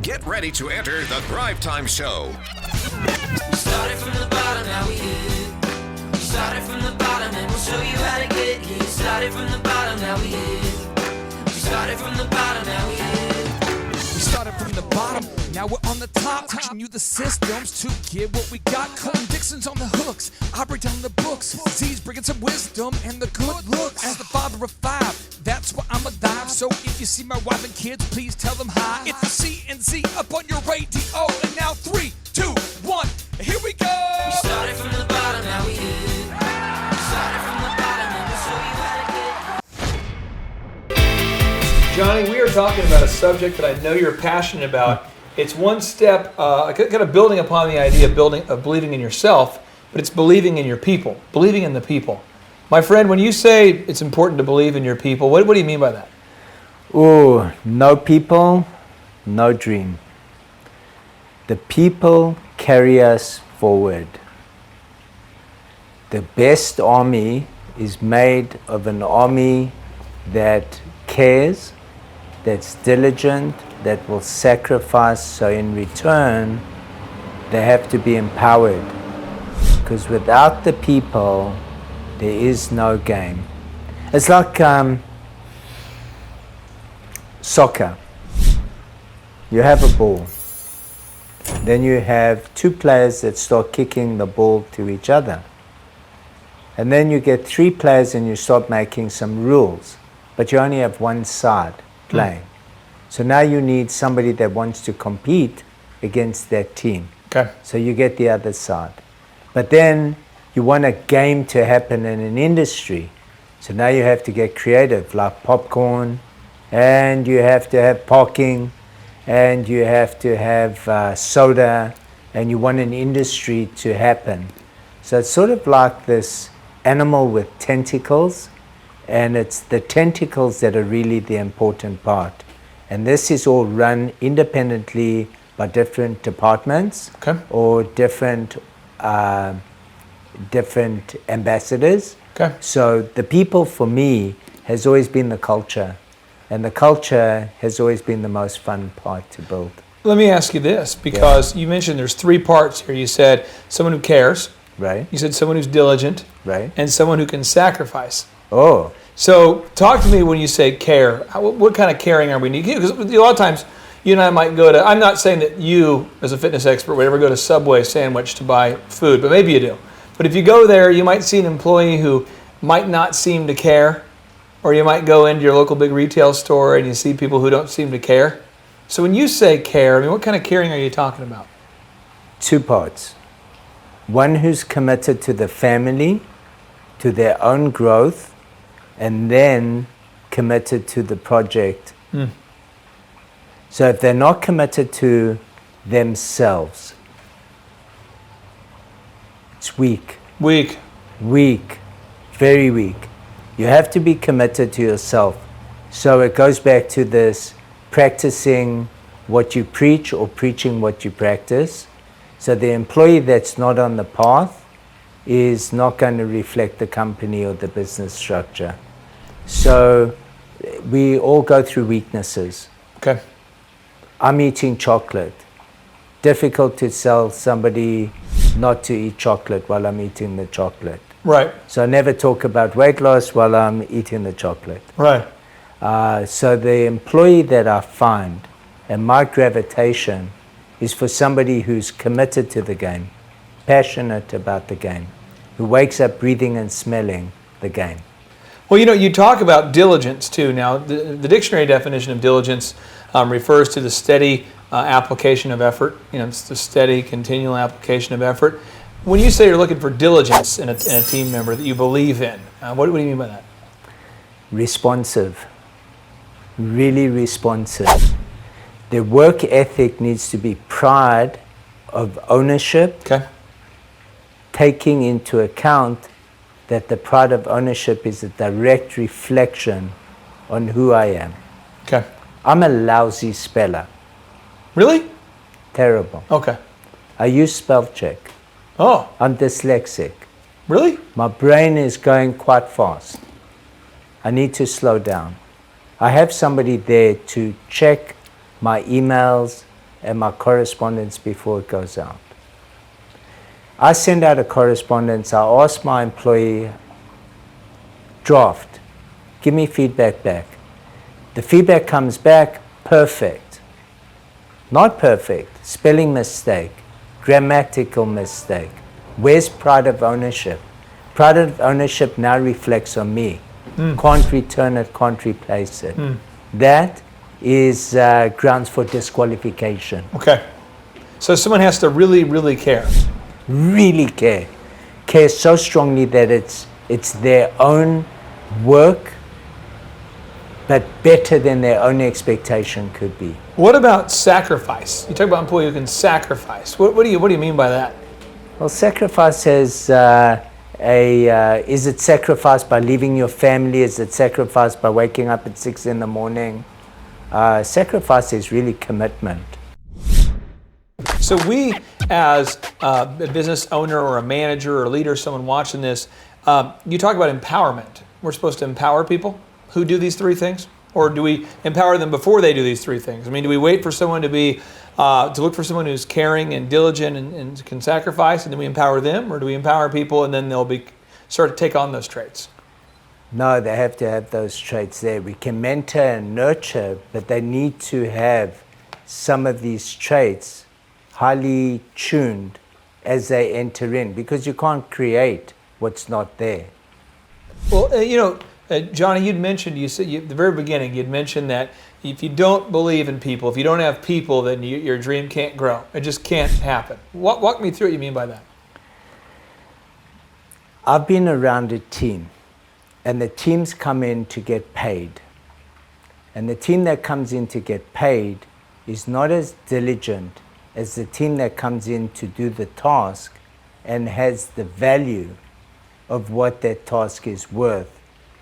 Get ready to enter the Thrivetime Show. We started from the bottom, now we here. We started from the bottom and we'll show you how to get here. Started from the bottom, now we here. We started from the bottom, now we here. We started from the bottom, now we're on the top. Teaching you the systems to get what we got. Colton Dixon's on the hooks, I break down the books. Z's bringing some wisdom and the good looks. As the father of five, that's why I'm a dive. So if you see my wife and kids, please tell them hi. It's the C&Z up on your radio. And now 3, 2, 1, here we go. We started from the bottom, now we here. We started from the bottom and we'll show you how to get. Johnny, we are talking about a subject that I know you're passionate about. It's one step, kind of building upon the idea of believing in yourself, but it's believing in your people, believing in the people. My friend, when you say it's important to believe in your people, what do you mean by that? Oh, no people, no dream. The people carry us forward. The best army is made of an army that cares, that's diligent, that will sacrifice, so in return, they have to be empowered. Because without the people, there is no game. It's like soccer. You have a ball. Then you have two players that start kicking the ball to each other. And then you get 3 players and you start making some rules. But you only have one side playing. So now you need somebody that wants to compete against that team. Okay. So you get the other side. But then you want a game to happen in an industry. So now you have to get creative, like popcorn, and you have to have parking, and you have to have soda, and you want an industry to happen. So it's sort of like this animal with tentacles, and it's the tentacles that are really the important part. And this is all run independently by different departments, okay, or different ambassadors. Okay. So the people for me has always been the culture, and the culture has always been the most fun part to build. Let me ask you this, because you mentioned there's 3 parts here. You said someone who cares, right? You said someone who's diligent, right? And someone who can sacrifice. Oh. So talk to me when you say care. What kind of caring are we needing? Because a lot of times you and I might go to, I'm not saying that you as a fitness expert would ever go to Subway sandwich to buy food, but maybe you do. But if you go there, you might see an employee who might not seem to care, or you might go into your local big retail store and you see people who don't seem to care. So when you say care, I mean, what kind of caring are you talking about? 2 parts. One who's committed to the family, to their own growth, and then committed to the project. So if they're not committed to themselves, it's weak. Weak. Weak. Very weak. You have to be committed to yourself. So it goes back to this practicing what you preach or preaching what you practice. So the employee that's not on the path is not going to reflect the company or the business structure. So we all go through weaknesses. Okay. I'm eating chocolate. Difficult to tell somebody not to eat chocolate while I'm eating the chocolate. Right. So I never talk about weight loss while I'm eating the chocolate. Right. So the employee that I find, and my gravitation, is for somebody who's committed to the game, passionate about the game, who wakes up breathing and smelling the game. Well, you know, you talk about diligence too. Now, the dictionary definition of diligence refers to the steady application of effort. You know, it's the steady, continual application of effort. When you say you're looking for diligence in a team member that you believe in, what do you mean by that? Responsive. Really responsive. Their work ethic needs to be pride of ownership, okay, taking into account that the pride of ownership is a direct reflection on who I am. Okay. I'm a lousy speller. Really? Terrible. Okay. I use spell check. Oh. I'm dyslexic. Really? My brain is going quite fast. I need to slow down. I have somebody there to check my emails, and my correspondence before it goes out. I send out a correspondence, I ask my employee, draft, give me feedback back. The feedback comes back, perfect. Not perfect, spelling mistake, grammatical mistake. Where's pride of ownership? Pride of ownership now reflects on me. Can't return it, can't replace it. That is grounds for disqualification. Okay. So someone has to really, really care. Really care so strongly that it's their own work, but better than their own expectation could be. What about sacrifice? You talk about employee who can sacrifice. What do you mean by that? Well, sacrifice is is it sacrifice by leaving your family? Is it sacrifice by waking up at 6 in the morning? Sacrifice is really commitment. So we, as a business owner or a manager or a leader, someone watching this, you talk about empowerment. We're supposed to empower people who do these three things? Or do we empower them before they do these three things? I mean, do we wait for someone to be, to look for someone who's caring and diligent and can sacrifice, and then we empower them? Or do we empower people and then they'll start to take on those traits? No, they have to have those traits there. We can mentor and nurture, but they need to have some of these traits highly tuned as they enter in, because you can't create what's not there. Well, Johnny, you'd mentioned, at the very beginning, you'd mentioned that if you don't believe in people, if you don't have people, then your dream can't grow. It just can't happen. Walk me through what you mean by that. I've been around a team, and the teams come in to get paid. And the team that comes in to get paid is not as diligent as the team that comes in to do the task and has the value of what that task is worth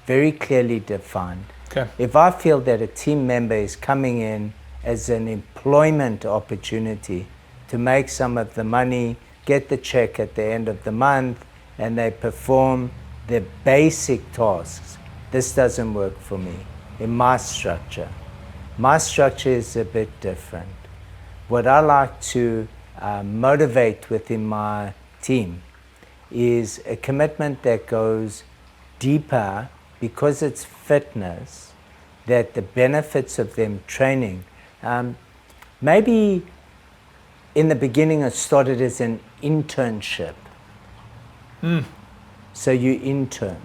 very clearly defined. Okay. If I feel that a team member is coming in as an employment opportunity to make some of the money, get the check at the end of the month, and they perform their basic tasks, this doesn't work for me in my structure. My structure is a bit different. What I like to motivate within my team is a commitment that goes deeper, because it's fitness, that the benefits of them training, maybe in the beginning it started as an internship. So you intern.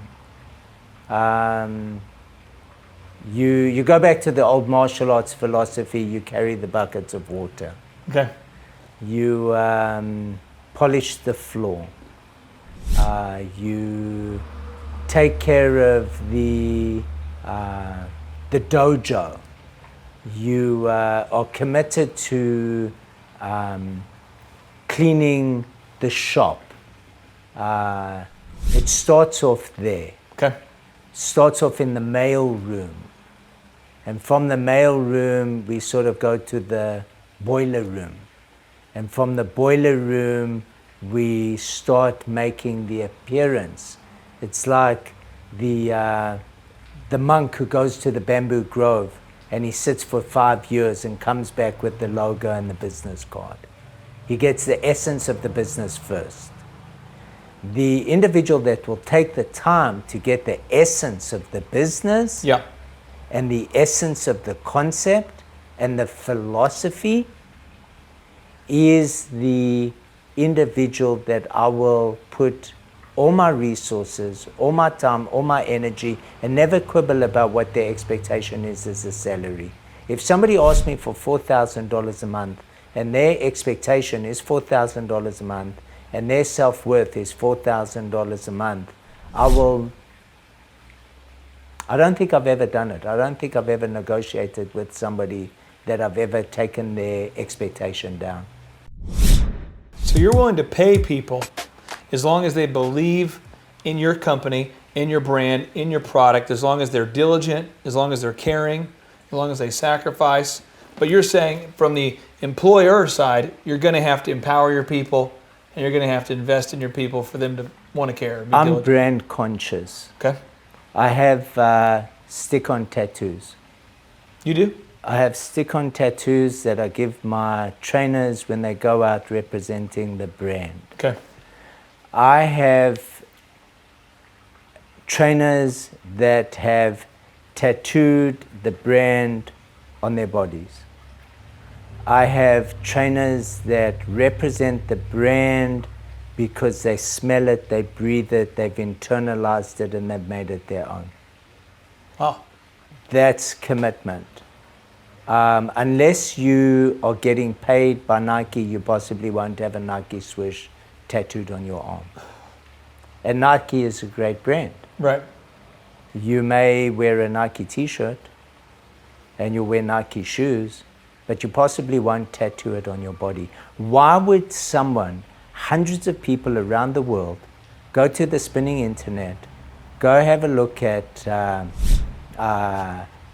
You go back to the old martial arts philosophy, you carry the buckets of water. Okay. You polish the floor. You take care of the dojo. You are committed to cleaning the shop. It starts off there. Okay. Starts off in the mail room. And from the mail room, we sort of go to the boiler room. And from the boiler room, we start making the appearance. It's like the monk who goes to the bamboo grove and he sits for 5 years and comes back with the logo and the business card. He gets the essence of the business first. The individual that will take the time to get the essence of the business and the essence of the concept and the philosophy is the individual that I will put all my resources, all my time, all my energy, and never quibble about what their expectation is as a salary. If somebody asks me for $4,000 a month and their expectation is $4,000 a month and their self-worth is $4,000 a month, I don't think I've ever done it. I don't think I've ever negotiated with somebody that I've ever taken their expectation down. So you're willing to pay people as long as they believe in your company, in your brand, in your product, as long as they're diligent, as long as they're caring, as long as they sacrifice. But you're saying from the employer side, you're going to have to empower your people and you're going to have to invest in your people for them to want to care. I'm diligent. brand conscious. Okay. I have stick-on tattoos. You do? I have stick-on tattoos that I give my trainers when they go out representing the brand. Okay. I have trainers that have tattooed the brand on their bodies. I have trainers that represent the brand because they smell it, they breathe it, they've internalized it, and they've made it their own. Oh, That's commitment. Unless you are getting paid by Nike, you possibly won't have a Nike swoosh tattooed on your arm. And Nike is a great brand. right. You may wear a Nike t-shirt and you'll wear Nike shoes, but you possibly won't tattoo it on your body. Why would someone, hundreds of people around the world, go to the spinning internet, go have a look at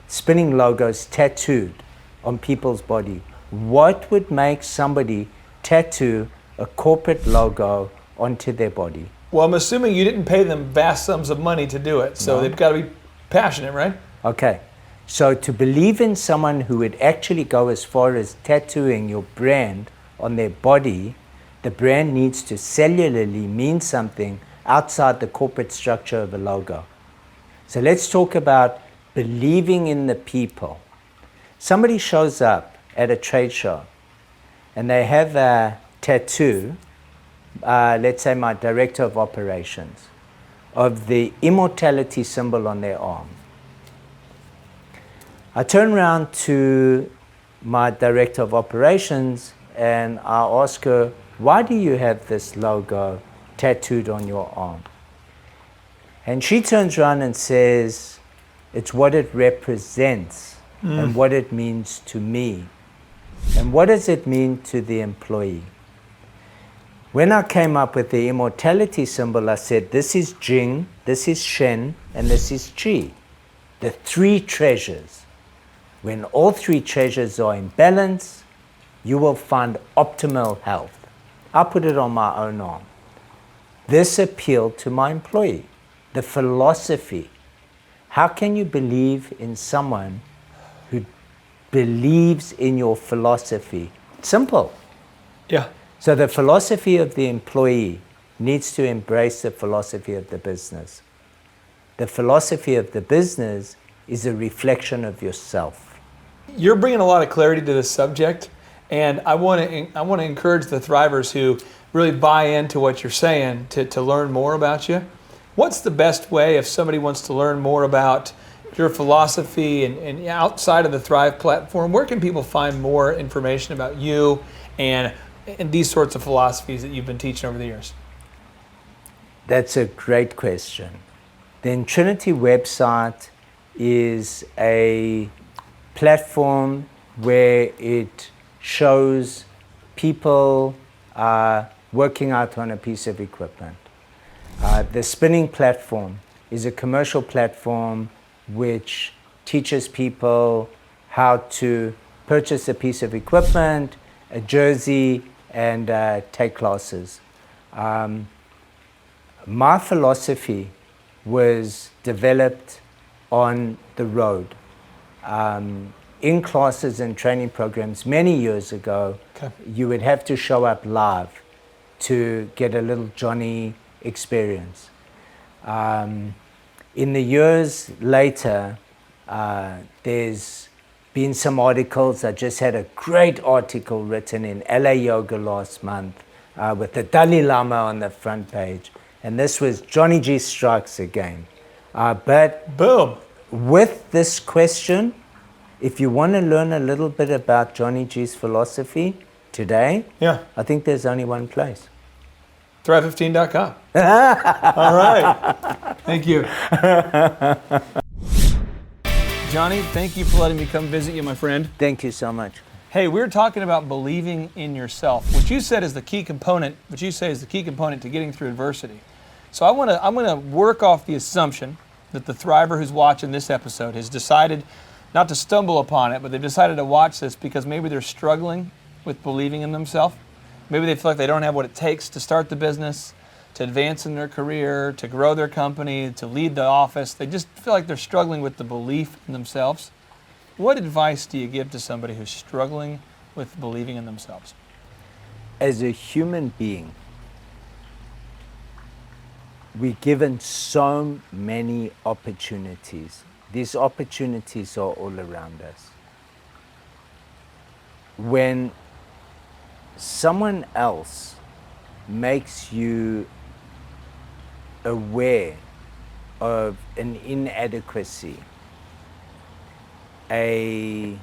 spinning logos tattooed on people's body? What would make somebody tattoo a corporate logo onto their body? Well, I'm assuming you didn't pay them vast sums of money to do it, so No. they've got to be passionate, right? Okay, so to believe in someone who would actually go as far as tattooing your brand on their body, the brand needs to cellularly mean something outside the corporate structure of a logo. So let's talk about believing in the people. Somebody shows up at a trade show and they have a tattoo, let's say my director of operations, of the immortality symbol on their arm. I turn around to my director of operations and I ask her, why do you have this logo tattooed on your arm? And she turns around and says, it's what it represents and what it means to me. And what does it mean to the employee? When I came up with the immortality symbol, I said, this is Jing, this is Shen, and this is Qi. The three treasures. When all three treasures are in balance, you will find optimal health. I put it on my own arm. This appealed to my employee. The philosophy. How can you believe in someone who believes in your philosophy? Simple. Yeah. So the philosophy of the employee needs to embrace the philosophy of the business. The philosophy of the business is a reflection of yourself. You're bringing a lot of clarity to this subject, and I want to encourage the Thrivers who really buy into what you're saying to learn more about you. What's the best way if somebody wants to learn more about your philosophy and outside of the Thrive platform? Where can people find more information about you and these sorts of philosophies that you've been teaching over the years? That's a great question. The Trinity website is a platform where it shows people working out on a piece of equipment. The spinning platform is a commercial platform which teaches people how to purchase a piece of equipment, a jersey, and take classes. My philosophy was developed on the road. In classes and training programs many years ago, Okay. you would have to show up live to get a little Johnny experience. In the years later, there's been some articles. I just had a great article written in LA Yoga last month with the Dalai Lama on the front page. And this was Johnny G Strikes Again. But Boom. with this question, if you want to learn a little bit about Johnny G's philosophy today, Yeah. I think there's only one place. Thrive15.com. All right. Thank you. Johnny, thank you for letting me come visit you, my friend. Thank you so much. Hey, we were talking about believing in yourself, which you said is the key component, which you say is the key component to getting through adversity. So I'm gonna work off the assumption that the Thriver who's watching this episode has decided not to stumble upon it, but they've decided to watch this because maybe they're struggling with believing in themselves. Maybe they feel like they don't have what it takes to start the business, to advance in their career, to grow their company, to lead the office. They just feel like they're struggling with the belief in themselves. What advice do you give to somebody who's struggling with believing in themselves? As a human being, we're given so many opportunities. These opportunities are all around us. When someone else makes you aware of an inadequacy, a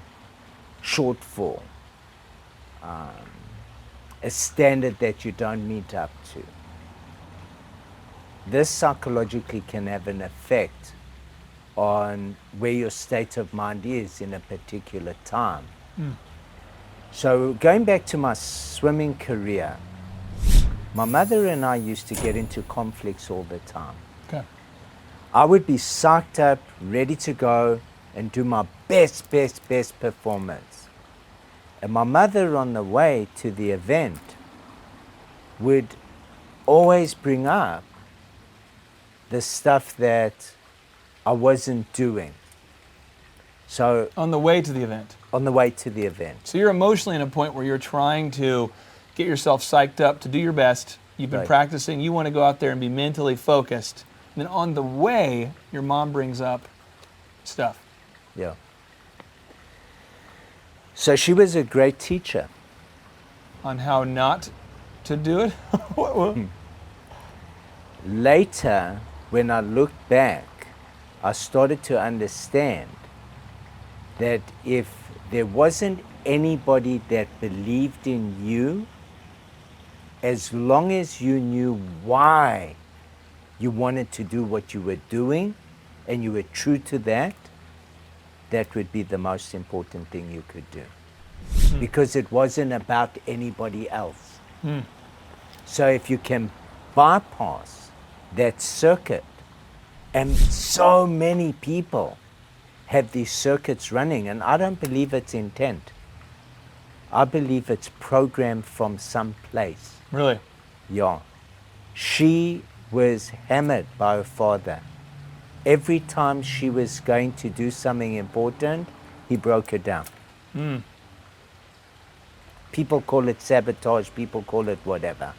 shortfall, a standard that you don't meet up to, this psychologically can have an effect on where your state of mind is in a particular time. So going back to my swimming career, my mother and I used to get into conflicts all the time. Okay. I would be psyched up, ready to go and do my best performance. And my mother on the way to the event would always bring up the stuff that I wasn't doing. So On the way to the event. on the way to the event. So you're emotionally in a point where you're trying to get yourself psyched up to do your best. You've been Right. practicing. You want to go out there and be mentally focused. And then on the way, your mom brings up stuff. Yeah. So she was a great teacher. On how not to do it. Later, when I looked back, I started to understand that if there wasn't anybody that believed in you, as long as you knew why you wanted to do what you were doing and you were true to that, that would be the most important thing you could do. Because it wasn't about anybody else. So if you can bypass that circuit, and so many people have these circuits running, and I don't believe it's intent. I believe it's programmed from some place. Really? Yeah. She was hammered by her father. Every time she was going to do something important, he broke her down. People call it sabotage, people call it whatever.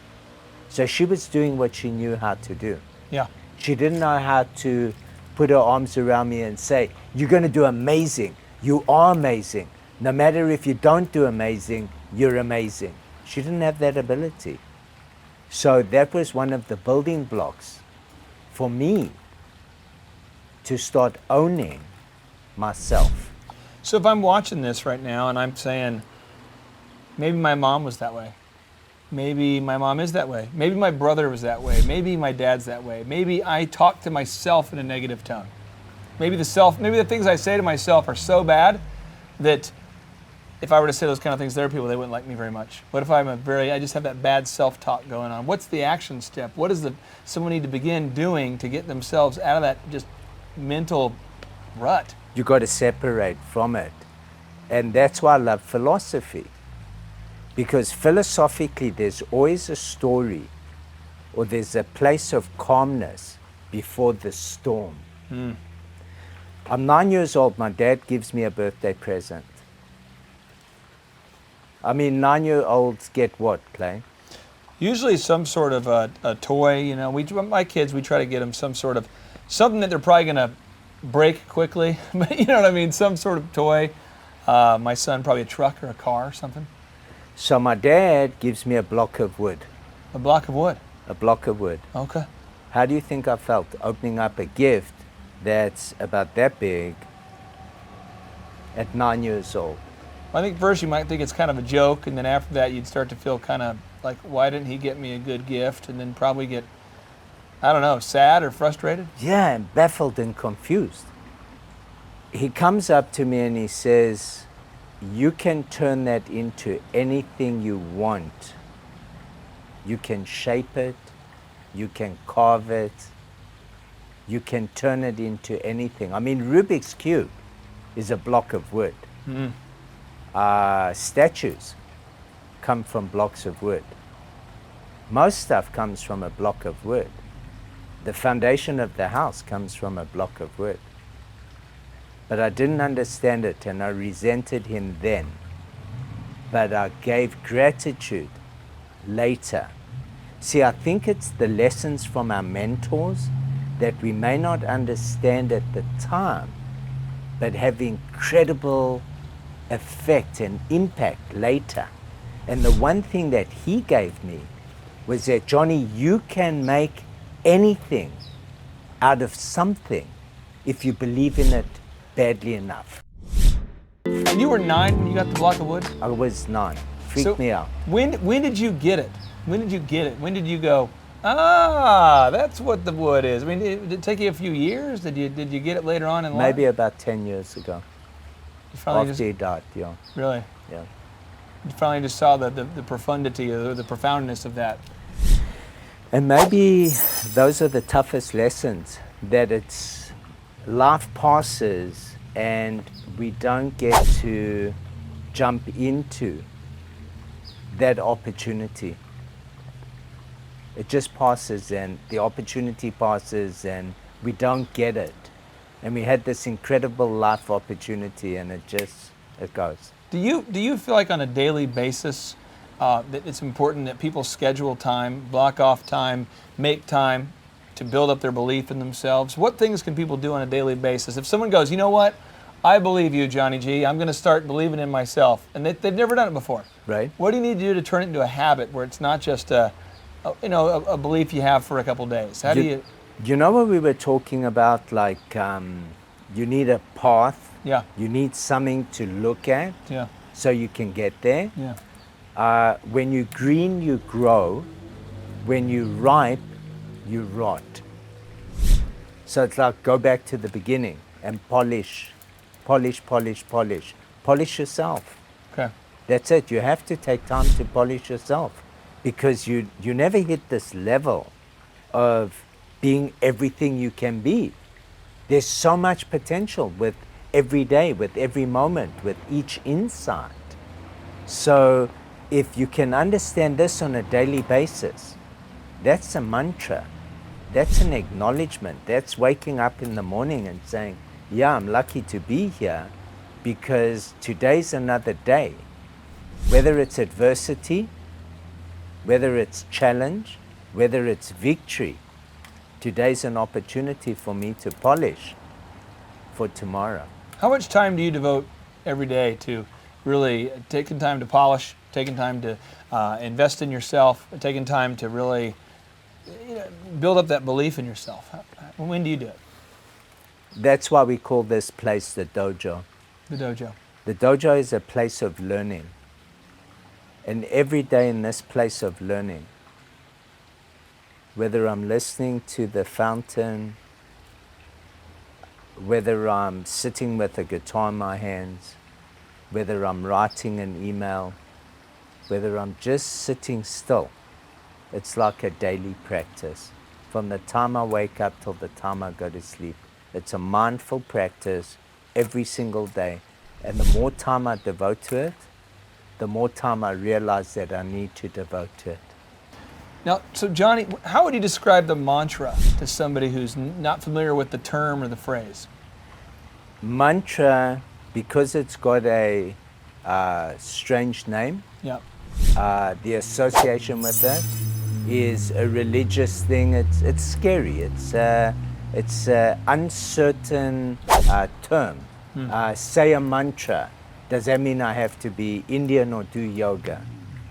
So she was doing what she knew how to do. Yeah. She didn't know how to put her arms around me and say, you're going to do amazing. You are amazing. No matter if you don't do amazing, you're amazing. She didn't have that ability. So that was one of the building blocks for me to start owning myself. So if I'm watching this right now and I'm saying, maybe my mom was that way. Maybe my mom is that way. Maybe my brother was that way. Maybe my dad's that way. Maybe I talk to myself in a negative tone. Maybe the things I say to myself are so bad that if I were to say those kind of things to other people, they wouldn't like me very much. What if I just have that bad self-talk going on? What's the action step? What does someone need to begin doing to get themselves out of that just mental rut? You got to separate from it. And that's why I love philosophy. Because philosophically, there's always a story or there's a place of calmness before the storm. I'm 9 years old. My dad gives me a birthday present. I mean, 9-year-olds get what, Clay? Usually some sort of a toy, you know. My kids, we try to get them some sort of, something that they're probably going to break quickly. But you know what I mean? Some sort of toy. My son, probably a truck or a car or something. So my dad gives me a block of wood. A block of wood. A block of wood. Okay. How do you think I felt opening up a gift that's about that big at 9 years old? I think first you might think it's kind of a joke, and then after that you'd start to feel kind of like, why didn't he get me a good gift? And then probably get, I don't know, sad or frustrated. Yeah, and baffled and confused. He comes up to me and he says, you can turn that into anything you want. You can shape it, you can carve it, you can turn it into anything. I mean, Rubik's Cube is a block of wood. Statues come from blocks of wood. Most stuff comes from a block of wood. The foundation of the house comes from a block of wood. but I didn't understand it and I resented him then. But I gave gratitude later. See, I think it's the lessons from our mentors that we may not understand at the time, but have incredible effect and impact later. And the one thing that he gave me was that, Johnny, you can make anything out of something if you believe in it badly enough. And you were 9 when you got the block of wood? I was 9. Freaked me out. When did you get it? When did you get it? When did you go, ah, that's what the wood is? I mean, did it take you a few years? Did you get it later on in life? Maybe about 10 years ago. You finally After he died, yeah. Really? Yeah. You finally just saw the profundity or the profoundness of that. And maybe those are the toughest lessons, that it's life passes and we don't get to jump into that opportunity. It just passes and the opportunity passes and we don't get it. And we had this incredible life opportunity and it goes. Do you feel like on a daily basis that it's important that people schedule time, block off time, make time to build up their belief in themselves? What things can people do on a daily basis? If someone goes, you know what, I believe you, Johnny G, I'm going to start believing in myself, and they've never done it before. Right. What do you need to do to turn it into a habit where it's not just a belief you have for a couple days? How do you? You know what we were talking about, like you need a path. Yeah. You need something to look at. Yeah. So you can get there. Yeah. When you're green, you grow. When you're ripe, you rot. So it's like go back to the beginning and polish yourself. Okay. That's it. You have to take time to polish yourself because you never hit this level of being everything you can be. There's so much potential with every day, with every moment, with each insight. So if you can understand this on a daily basis, that's a mantra. That's an acknowledgement. That's waking up in the morning and saying, yeah, I'm lucky to be here because today's another day. Whether it's adversity, whether it's challenge, whether it's victory, today's an opportunity for me to polish for tomorrow. How much time do you devote every day to really taking time to polish, taking time to invest in yourself, taking time to really build up that belief in yourself? When do you do it? That's why we call this place the dojo. The dojo. The dojo is a place of learning. And every day in this place of learning, whether I'm listening to the fountain, whether I'm sitting with a guitar in my hands, whether I'm writing an email, whether I'm just sitting still, it's like a daily practice. From the time I wake up till the time I go to sleep, it's a mindful practice every single day. And the more time I devote to it, the more time I realize that I need to devote to it. Now, so Johnny, how would you describe the mantra to somebody who's not familiar with the term or the phrase? Mantra, because it's got a strange name, Yeah. the association with it is a religious thing. It's scary. It's an uncertain term. Say a mantra. Does that mean I have to be Indian or do yoga?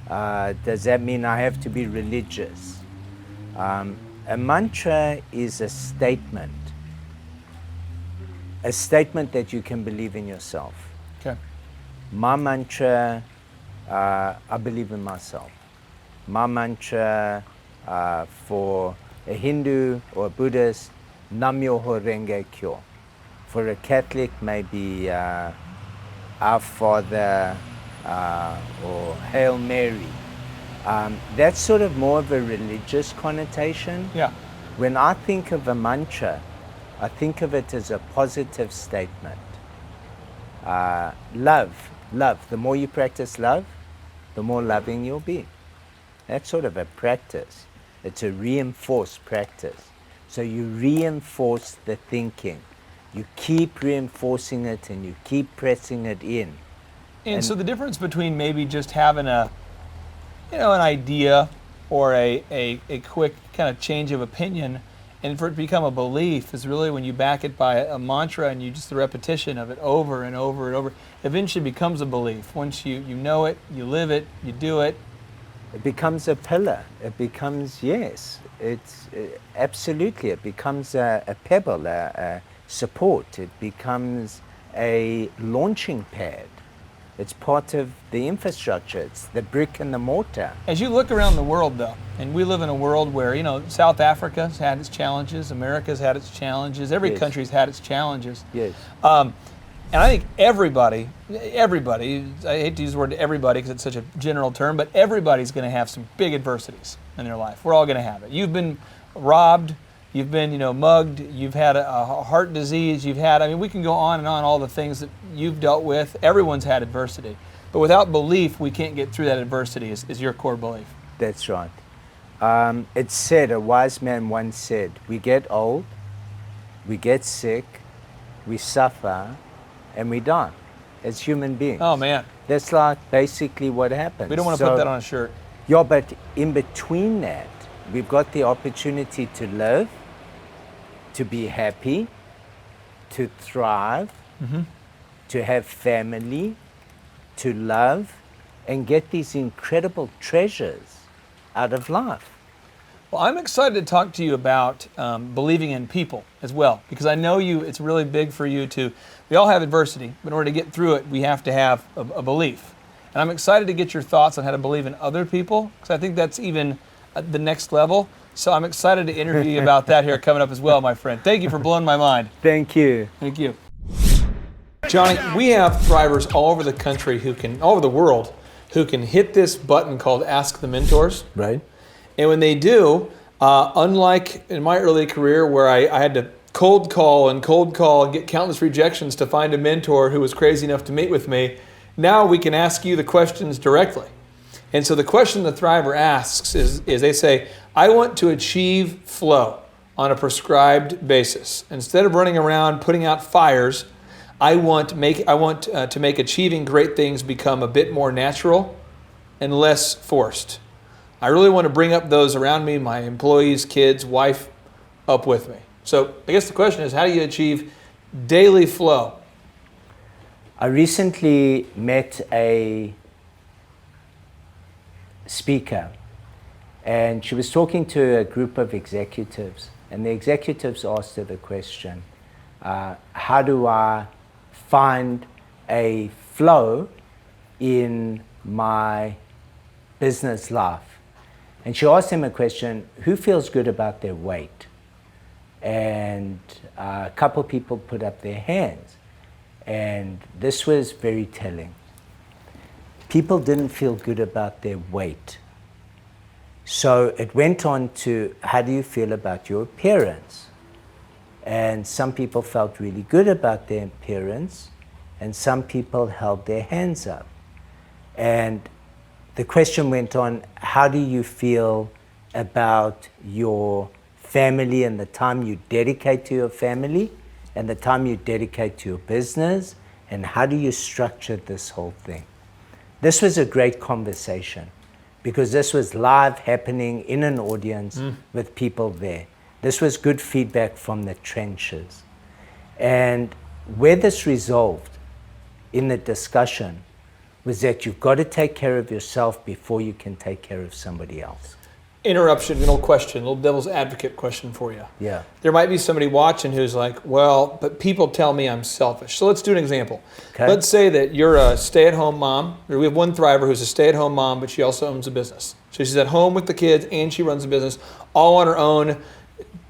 Does that mean I have to be religious? A mantra is a statement that you can believe in yourself. Okay. My mantra, I believe in myself. My mantra for a Hindu or a Buddhist, Nam Myoho Renge Kyo. For a Catholic, maybe Our Father or Hail Mary. That's sort of more of a religious connotation. Yeah. When I think of a mantra, I think of it as a positive statement. Love. The more you practice love, the more loving you'll be. That's sort of a practice. It's a reinforced practice. So you reinforce the thinking. You keep reinforcing it and you keep pressing it in. And so the difference between maybe just having an idea or a quick kind of change of opinion and for it to become a belief is really when you back it by a mantra and you just the repetition of it over and over and over, eventually becomes a belief. Once you know it, you live it, you do it. It becomes a pillar. It becomes, absolutely, it becomes a pebble, a support. It becomes a launching pad. It's part of the infrastructure. It's the brick and the mortar. As you look around the world, though, and we live in a world where, South Africa's had its challenges, America's had its challenges, every Yes. country's had its challenges. Yes. And I think everybody, I hate to use the word everybody because it's such a general term, but everybody's going to have some big adversities in their life. We're all going to have it. You've been robbed, you've been, mugged, you've had a heart disease, we can go on and on, all the things that you've dealt with. Everyone's had adversity. But without belief, we can't get through that adversity, is your core belief. That's right. It's said, a wise man once said, we get old, we get sick, we suffer, and we die as human beings. Oh, man. That's like basically what happens. We don't want to put that on a shirt. Yeah, but in between that, we've got the opportunity to live, to be happy, to thrive, to have family, to love, and get these incredible treasures out of life. Well, I'm excited to talk to you about believing in people as well, because I know it's really big for you we all have adversity, but in order to get through it, we have to have a belief. And I'm excited to get your thoughts on how to believe in other people, because I think that's even the next level. So I'm excited to interview you about that here coming up as well, my friend. Thank you for blowing my mind. Thank you. Thank you. Johnny, we have thrivers all over the country all over the world, who can hit this button called Ask the Mentors. Right. And when they do, unlike in my early career where I had to cold call and get countless rejections to find a mentor who was crazy enough to meet with me, now we can ask you the questions directly. And so the question the Thriver asks is they say, I want to achieve flow on a prescribed basis. Instead of running around putting out fires, I want to make achieving great things become a bit more natural and less forced. I really want to bring up those around me, my employees, kids, wife, up with me. So I guess the question is, how do you achieve daily flow? I recently met a speaker, and she was talking to a group of executives, and the executives asked her the question, how do I find a flow in my business life? And she asked him a question, who feels good about their weight? And a couple people put up their hands. And this was very telling. People didn't feel good about their weight. So it went on to, how do you feel about your appearance? And some people felt really good about their appearance, and some people held their hands up. And the question went on, how do you feel about your family and the time you dedicate to your family and the time you dedicate to your business, and how do you structure this whole thing? This was a great conversation because this was live happening in an audience with people there. This was good feedback from the trenches. And where this resolved in the discussion was that you've got to take care of yourself before you can take care of somebody else. Interruption, little question, little devil's advocate question for you. Yeah. There might be somebody watching who's like, well, but people tell me I'm selfish. So let's do an example. Okay. Let's say that you're a stay-at-home mom. Or we have one Thriver who's a stay-at-home mom, but she also owns a business. So she's at home with the kids and she runs a business all on her own.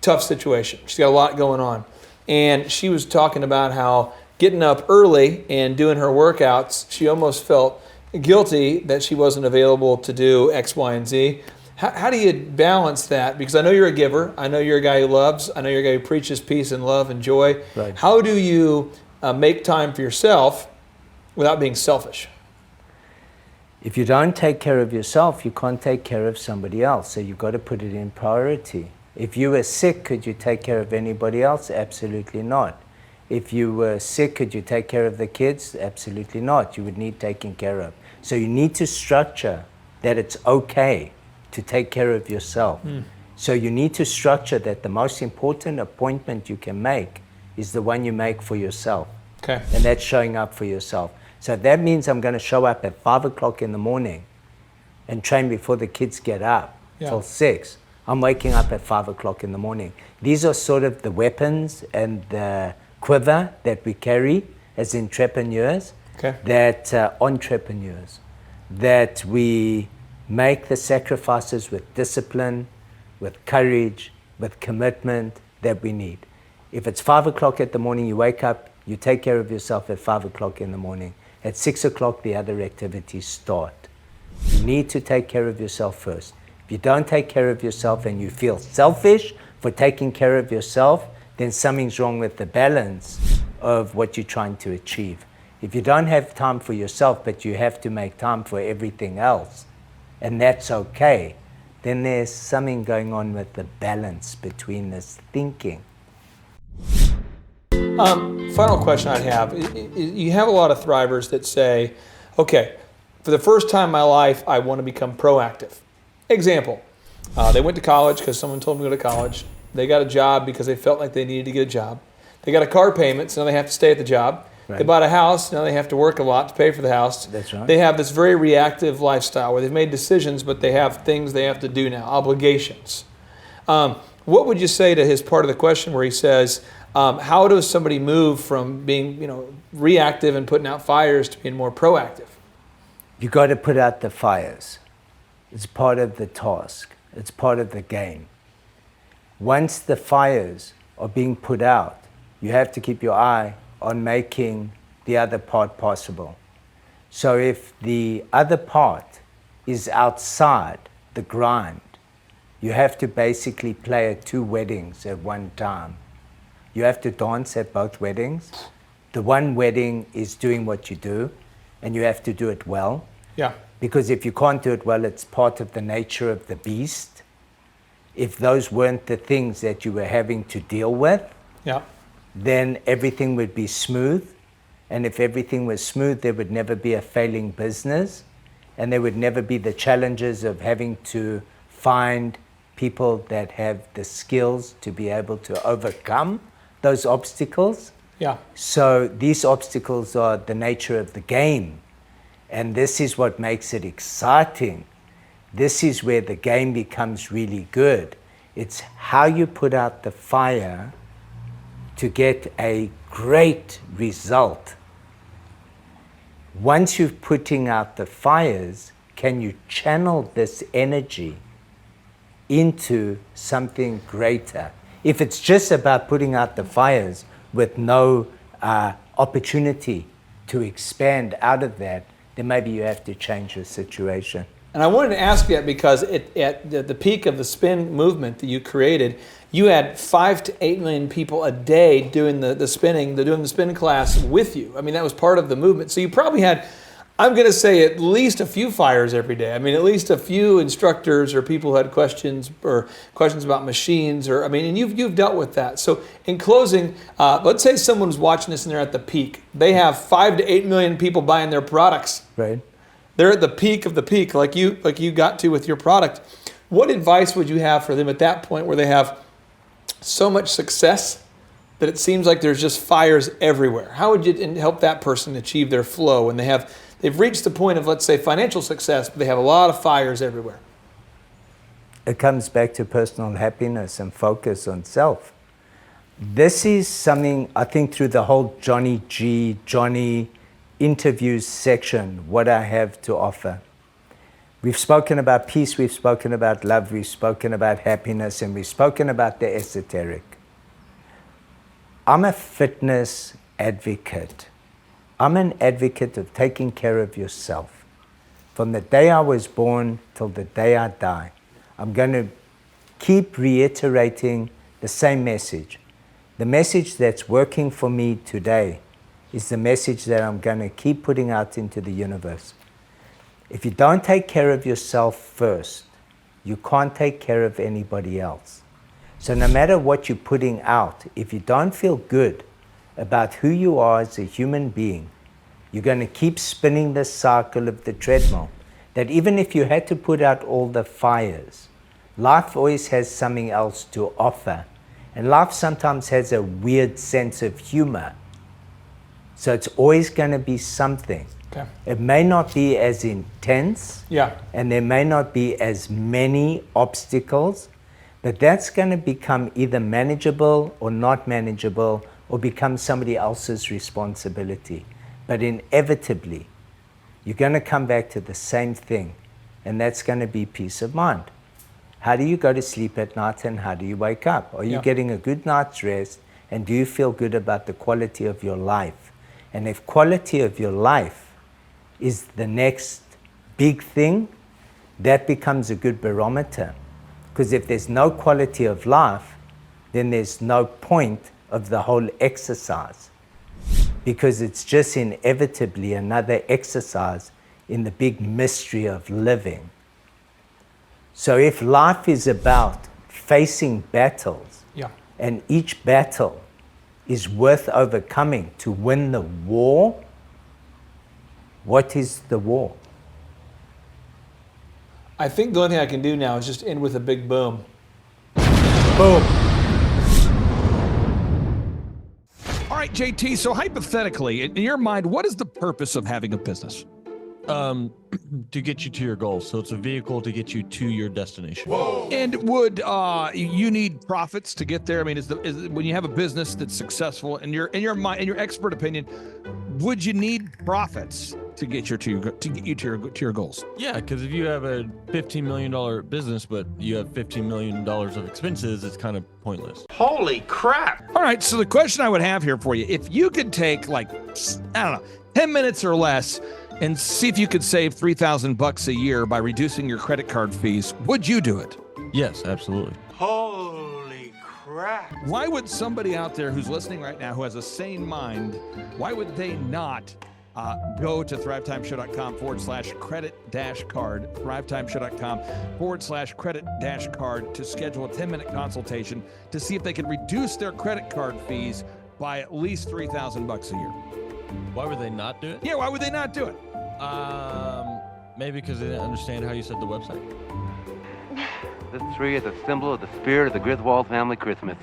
Tough situation. She's got a lot going on. And she was talking about how getting up early and doing her workouts, she almost felt guilty that she wasn't available to do X, Y, and Z. How do you balance that? Because I know you're a giver. I know you're a guy who loves. I know you're a guy who preaches peace and love and joy. Right. How do you make time for yourself without being selfish? If you don't take care of yourself, you can't take care of somebody else. So you've got to put it in priority. If you were sick, could you take care of anybody else? Absolutely not. If you were sick, could you take care of the kids? Absolutely not. You would need taking care of. So you need to structure that it's okay to take care of yourself. So you need to structure that the most important appointment you can make is the one you make for yourself. Okay. And that's showing up for yourself. So that means I'm going to show up at 5 o'clock in the morning and train before the kids get up till 6. I'm waking up at 5 o'clock in the morning. These are sort of the weapons and the quiver that we carry as entrepreneurs, that entrepreneurs, that we make the sacrifices with discipline, with courage, with commitment that we need. If it's 5 o'clock in the morning, you wake up, you take care of yourself at 5 o'clock in the morning. At 6 o'clock, the other activities start. You need to take care of yourself first. If you don't take care of yourself and you feel selfish for taking care of yourself, then something's wrong with the balance of what you're trying to achieve. If you don't have time for yourself, but you have to make time for everything else, and that's okay, then there's something going on with the balance between this thinking. Final question I'd have. You have a lot of thrivers that say, okay, for the first time in my life, I want to become proactive. Example, they went to college because someone told them to go to college. They got a job because they felt like they needed to get a job. They got a car payment, so now they have to stay at the job. Right. They bought a house, now they have to work a lot to pay for the house. That's right. They have this very reactive lifestyle where they've made decisions, but they have things they have to do now, obligations. What would you say to his part of the question where he says, how does somebody move from being reactive and putting out fires to being more proactive? You got to put out the fires. It's part of the task. It's part of the game. Once the fires are being put out, you have to keep your eye on making the other part possible. So if the other part is outside the grind, you have to basically play at 2 weddings at one time. You have to dance at both weddings. The one wedding is doing what you do, and you have to do it well. Yeah. Because if you can't do it well, it's part of the nature of the beast. If those weren't the things that you were having to deal with, then everything would be smooth. And if everything was smooth, there would never be a failing business. And there would never be the challenges of having to find people that have the skills to be able to overcome those obstacles. Yeah. So these obstacles are the nature of the game. And this is what makes it exciting. This is where the game becomes really good. It's how you put out the fire to get a great result. Once you're putting out the fires, can you channel this energy into something greater? If it's just about putting out the fires with no opportunity to expand out of that, then maybe you have to change your situation. And I wanted to ask that because at the peak of the spin movement that you created, you had 5 to 8 million people a day doing the spinning, doing the spin class with you. I mean, that was part of the movement. So you probably had, I'm going to say, at least a few fires every day. I mean, at least a few instructors or people who had questions about machines, and you've dealt with that. So in closing, let's say someone's watching this and they're at the peak. They have 5 to 8 million people buying their products. Right. They're at the peak of the peak, like you got to with your product. What advice would you have for them at that point where they have so much success that it seems like there's just fires everywhere? How would you help that person achieve their flow when they've reached the point of, let's say, financial success, but they have a lot of fires everywhere? It comes back to personal happiness and focus on self. This is something I think through the whole Johnny interviews section, what I have to offer. We've spoken about peace, we've spoken about love, we've spoken about happiness, and we've spoken about the esoteric. I'm a fitness advocate. I'm an advocate of taking care of yourself. From the day I was born till the day I die, I'm going to keep reiterating the same message. The message that's working for me today is the message that I'm going to keep putting out into the universe. If you don't take care of yourself first, you can't take care of anybody else. So no matter what you're putting out, if you don't feel good about who you are as a human being, you're going to keep spinning this cycle of the treadmill. That even if you had to put out all the fires, life always has something else to offer. And life sometimes has a weird sense of humor. So it's always going to be something. Okay. It may not be as intense, Yeah. and there may not be as many obstacles, but that's going to become either manageable or not manageable, or become somebody else's responsibility. But inevitably, you're going to come back to the same thing, and that's going to be peace of mind. How do you go to sleep at night, and how do you wake up? Are you getting a good night's rest, and do you feel good about the quality of your life? And if quality of your life is the next big thing, that becomes a good barometer. Because if there's no quality of life, then there's no point of the whole exercise. Because it's just inevitably another exercise in the big mystery of living. So if life is about facing battles, and each battle is worth overcoming to win the war, what is the war? I think the only thing I can do now is just end with a big boom. Boom. All right, JT, so hypothetically, in your mind, what is the purpose of having a business? To get you to your goals. So it's a vehicle to get you to your destination. And would you need profits to get there? I mean, is when you have a business that's successful, in your mind, in your expert opinion, would you need profits to get you to your goals? Yeah, because if you have a $15 million business, but you have $15 million of expenses, it's kind of pointless. Holy crap! All right, so the question I would have here for you, if you could take, like, I don't know, 10 minutes or less and see if you could save $3,000 a year by reducing your credit card fees, would you do it? Yes, absolutely. Holy crap! Why would somebody out there who's listening right now who has a sane mind, why would they not go to thrivetimeshow.com/credit-card, thrivetimeshow.com/credit-card to schedule a 10-minute consultation to see if they can reduce their credit card fees by at least $3,000 a year. Why would they not do it? Yeah, why would they not do it? Maybe because they didn't understand how you said the website. This tree is a symbol of the spirit of the Griswold family Christmas.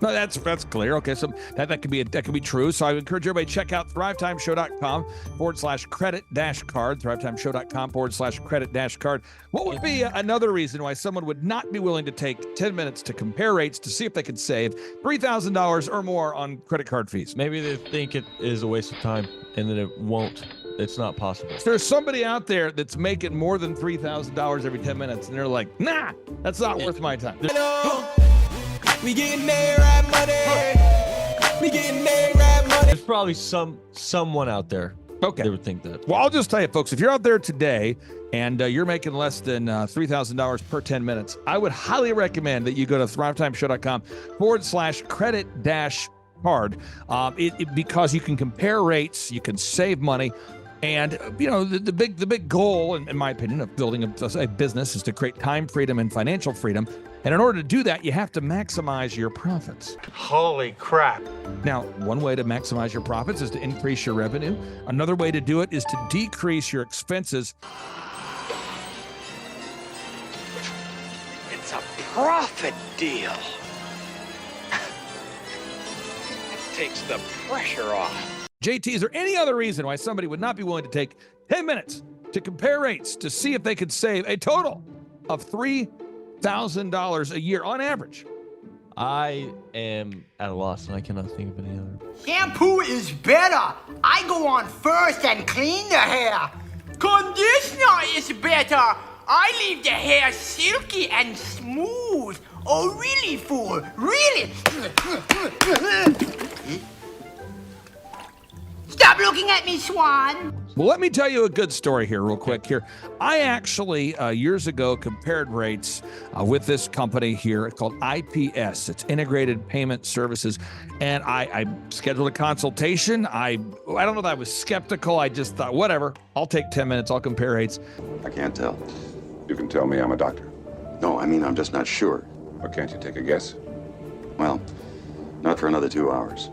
No, that's clear. Okay, so that could be true. So I would encourage everybody to check out thrivetimeshow.com/credit-card, thrivetimeshow.com/credit-card. What would be another reason why someone would not be willing to take 10 minutes to compare rates to see if they could save $3,000 or more on credit card fees? Maybe they think it is a waste of time and that it won't. It's not possible. If there's somebody out there that's making more than $3,000 every 10 minutes and they're like, nah, that's not worth my time. We getting there, right money. We getting there, right money. There's probably someone out there that would think that. Well, I'll just tell you, folks, if you're out there today and you're making less than $3,000 per 10 minutes, I would highly recommend that you go to thrivetimeshow.com/credit-card because you can compare rates, you can save money. And, you know, the big goal, in my opinion, of building a business is to create time freedom and financial freedom. And in order to do that, you have to maximize your profits. Holy crap! Now, one way to maximize your profits is to increase your revenue. Another way to do it is to decrease your expenses. It's a profit deal. It takes the pressure off. JT, is there any other reason why somebody would not be willing to take 10 minutes to compare rates to see if they could save a total of $3,000 a year on average? I am at a loss and I cannot think of any other. Shampoo is better. I go on first and clean the hair. Conditioner is better. I leave the hair silky and smooth. Oh, really, fool? Really? Stop looking at me, Swan. Well, let me tell you a good story here real quick here. I actually, years ago, compared rates with this company here called IPS. It's Integrated Payment Services. And I scheduled a consultation. I don't know that I was skeptical. I just thought, whatever, I'll take 10 minutes. I'll compare rates. I can't tell. You can tell me I'm a doctor. No, I mean, I'm just not sure. Or can't you take a guess? Well, not for another 2 hours.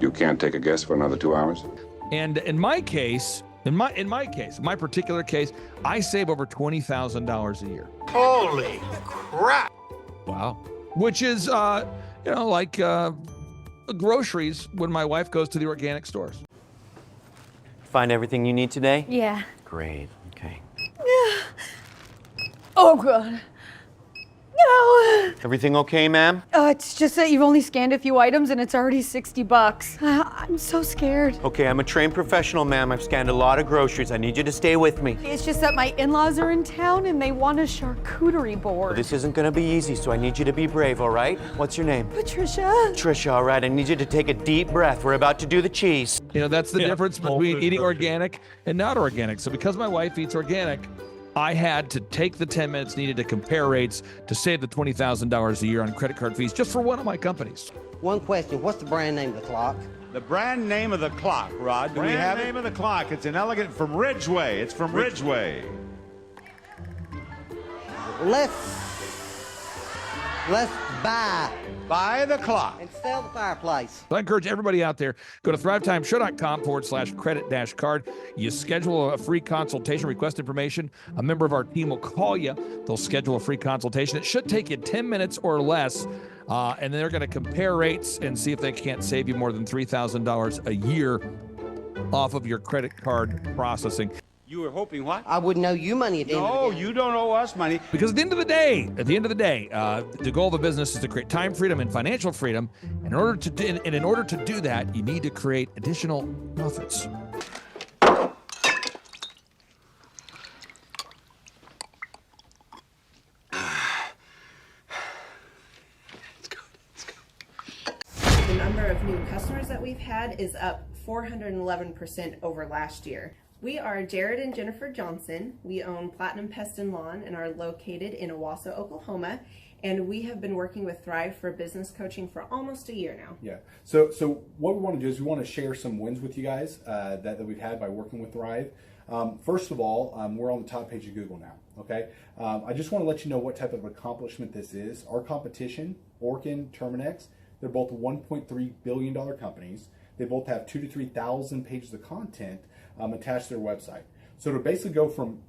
You can't take a guess for another 2 hours? And in my case, in my particular case, I save over $20,000 a year. Holy crap! Wow. Which is, like groceries when my wife goes to the organic stores. Find everything you need today? Yeah. Great. Okay. Oh, God. No. Everything okay, ma'am? It's just that you've only scanned a few items and it's already $60. I'm so scared. Okay, I'm a trained professional, ma'am. I've scanned a lot of groceries. I need you to stay with me. It's just that my in-laws are in town and they want a charcuterie board. Well, this isn't gonna be easy, so I need you to be brave, all right? What's your name? Patricia. Trisha, all right. I need you to take a deep breath. We're about to do the cheese. That's the difference between eating organic and not organic. So because my wife eats organic, I had to take the 10 minutes needed to compare rates to save the $20,000 a year on credit card fees just for one of my companies. One question, what's the brand name of the clock? The brand name of the clock, Rod. Do we have it? Name of the clock. It's an elegant from Ridgeway. It's from Ridgeway. Let's buy the clock and sell the fireplace. So I encourage everybody out there, go to thrivetimeshow.com/credit-card. You schedule a free consultation, request information. A member of our team will call you. They'll schedule a free consultation. It should take you 10 minutes or less. And then they're going to compare rates and see if they can't save you more than $3,000 a year off of your credit card processing. You were hoping what? I wouldn't owe you money at the end of the day. No, you don't owe us money. Because at the end of the day, the goal of a business is to create time freedom and financial freedom. In order to do that, you need to create additional profits. The number of new customers that we've had is up 411% over last year. We are Jared and Jennifer Johnson. We own Platinum Pest and Lawn and are located in Owasso, Oklahoma. And we have been working with Thrive for business coaching for almost a year now. Yeah. So what we want to do is we want to share some wins with you guys that we've had by working with Thrive. First of all, we're on the top page of Google now. Okay. I just want to let you know what type of accomplishment this is. Our competition, Orkin, Terminex, they're both $1.3 billion companies. They both have 2,000 to 3,000 pages of content attached to their website. So to basically go from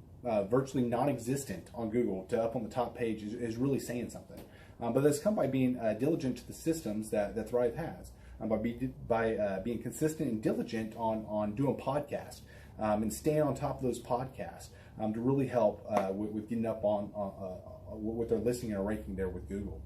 virtually non-existent on Google to up on the top page is really saying something. But that's come by being diligent to the systems that Thrive has, by being consistent and diligent on doing podcasts and staying on top of those podcasts to really help with getting up on with their listing and ranking there with Google.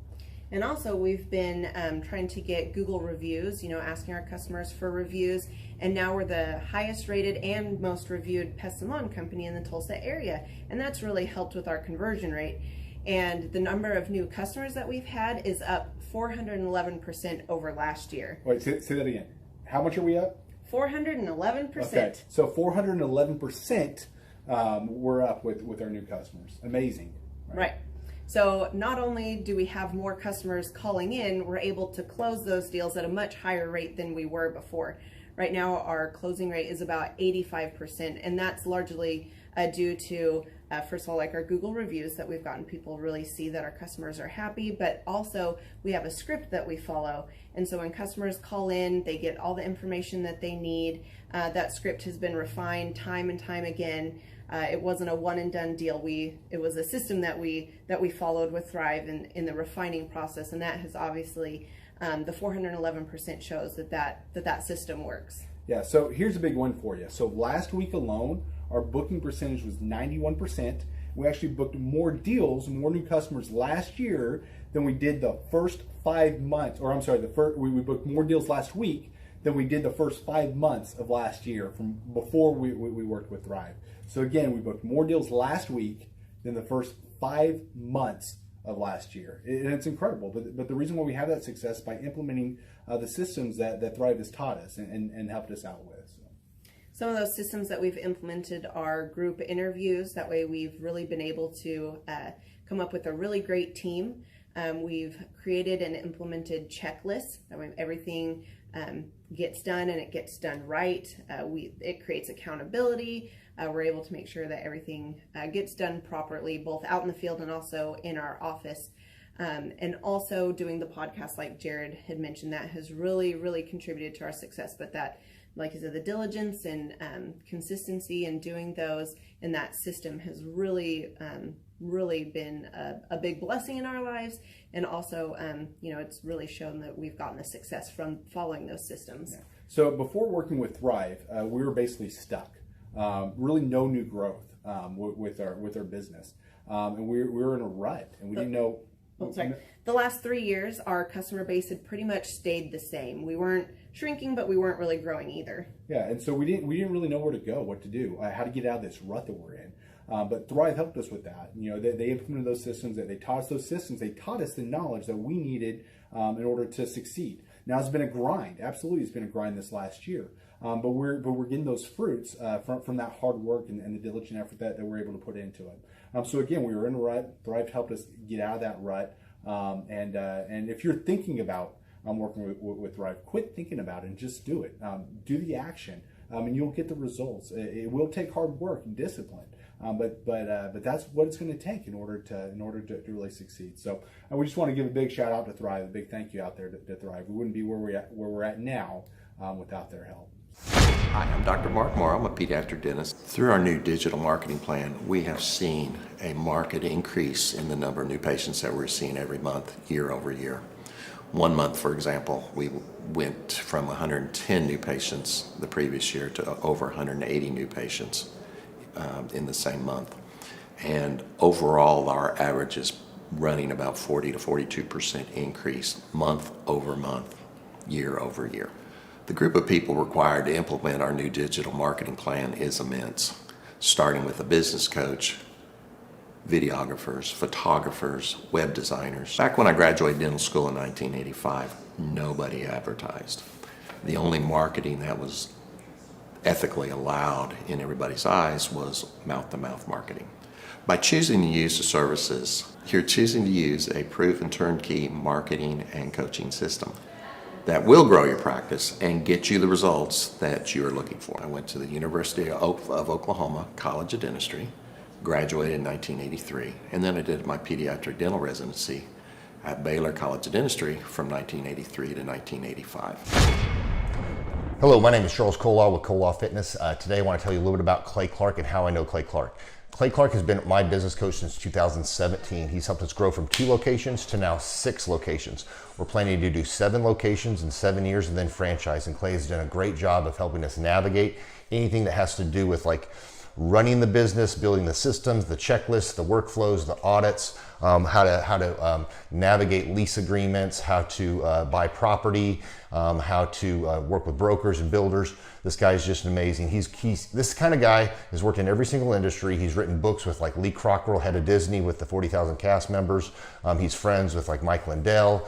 And also we've been trying to get Google reviews, asking our customers for reviews. And now we're the highest rated and most reviewed pest and lawn company in the Tulsa area. And that's really helped with our conversion rate. And the number of new customers that we've had is up 411% over last year. Wait, say that again. How much are we up? 411%. Okay, so 411% we're up with our new customers. Amazing. Right. So not only do we have more customers calling in, we're able to close those deals at a much higher rate than we were before. Right now, our closing rate is about 85%, and that's largely due to, first of all, like our Google reviews that we've gotten people really see that our customers are happy, but also we have a script that we follow. And so when customers call in, they get all the information that they need. That script has been refined time and time again. It wasn't a one and done deal. It was a system that we followed with Thrive in the refining process, and that has obviously the 411% shows that system works. Yeah. So here's a big one for you. So last week alone, our booking percentage was 91%. We actually booked more deals, more new customers last year than we did the first 5 months. Or I'm sorry, we booked more deals last week than we did the first 5 months of last year from before we worked with Thrive. So again, we booked more deals last week than the first 5 months of last year. And it's incredible. But the reason why we have that success is by implementing the systems that Thrive has taught us and helped us out with. Some of those systems that we've implemented are group interviews. That way we've really been able to come up with a really great team. We've created and implemented checklists. That way everything gets done and it gets done right. It creates accountability. We're able to make sure that everything gets done properly, both out in the field and also in our office. And also doing the podcast, like Jared had mentioned, that has really, really contributed to our success. But that, like I said, the diligence and consistency in doing those and that system has really, really been a big blessing in our lives. And also, it's really shown that we've gotten the success from following those systems. Yeah. So before working with Thrive, we were basically stuck. Really no new growth with our business. And we were in a rut, and we didn't know. The last 3 years, our customer base had pretty much stayed the same. We weren't shrinking, but we weren't really growing either. Yeah, and so we didn't really know where to go, what to do, how to get out of this rut that we're in. But Thrive helped us with that. They implemented those systems. They taught us those systems. They taught us the knowledge that we needed in order to succeed. Now it's been a grind. Absolutely, it's been a grind this last year. But we're getting those fruits from that hard work and the diligent effort that we're able to put into it. So again, we were in a rut. Thrive helped us get out of that rut. And if you're thinking about working with Thrive, quit thinking about it and just do it. Do the action, and you'll get the results. It will take hard work and discipline, but that's what it's going to take in order to really succeed. So we just want to give a big shout out to Thrive, a big thank you out there to Thrive. We wouldn't be where we're at now without their help. Hi, I'm Dr. Mark Moore. I'm a pediatric dentist. Through our new digital marketing plan, we have seen a marked increase in the number of new patients that we're seeing every month, year over year. One month, for example, we went from 110 new patients the previous year to over 180 new patients in the same month. And overall, our average is running about 40 to 42% increase month over month, year over year. The group of people required to implement our new digital marketing plan is immense, starting with a business coach, videographers, photographers, web designers. Back when I graduated dental school in 1985, nobody advertised. The only marketing that was ethically allowed in everybody's eyes was mouth-to-mouth marketing. By choosing to use the services, you're choosing to use a proven turnkey marketing and coaching system that will grow your practice and get you the results that you're looking for. I went to the University of Oklahoma College of Dentistry, graduated in 1983, and then I did my pediatric dental residency at Baylor College of Dentistry from 1983 to 1985. Hello, my name is Charles Colaw with Colaw Fitness. Today I want to tell you a little bit about Clay Clark and how I know Clay Clark. Clay Clark has been my business coach since 2017. He's helped us grow from 2 locations to now 6 locations. We're planning to do 7 locations in 7 years and then franchise. And Clay has done a great job of helping us navigate anything that has to do with like running the business, building the systems, the checklists, the workflows, the audits, how to navigate lease agreements, how to buy property, how to work with brokers and builders. This guy is just amazing. He's this kind of guy has worked in every single industry. He's written books with like Lee Cockrell, head of Disney, with the 40,000 cast members. He's friends with like Mike Lindell.